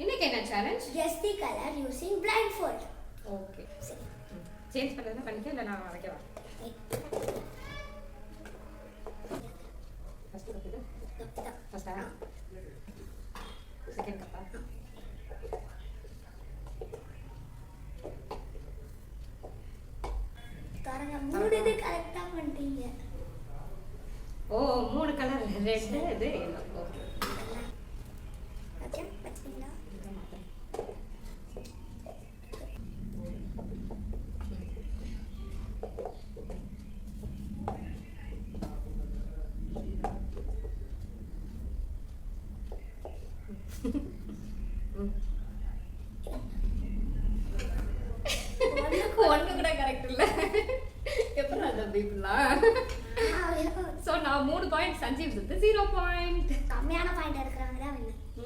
இன்னைக்கு என்ன challenge? Guess the color using blindfold. Okay. Change பண்றதுனா பண்ணிக்க இல்ல நான் வைக்கவா? ஃபர்ஸ்ட் கப் இது. ஃபர்ஸ்டா? செகண்ட் கப்பா? பாருங்க மூணு இது கரெக்ட்டா பண்ணிட்டீங்க. ஓ மூணு கலர் ரெட் இது yellow. ஓகே. ஓகே பச்சைங்களா? ஒண்ணு கூட கரெக்ட் இல்ல. எப்படி அந்த பீப்லாம்? சோ நான் 3 பாயிண்ட் சஞ்சீவ் சுத்து 0 பாயிண்ட். கம்மியான பாயிண்ட்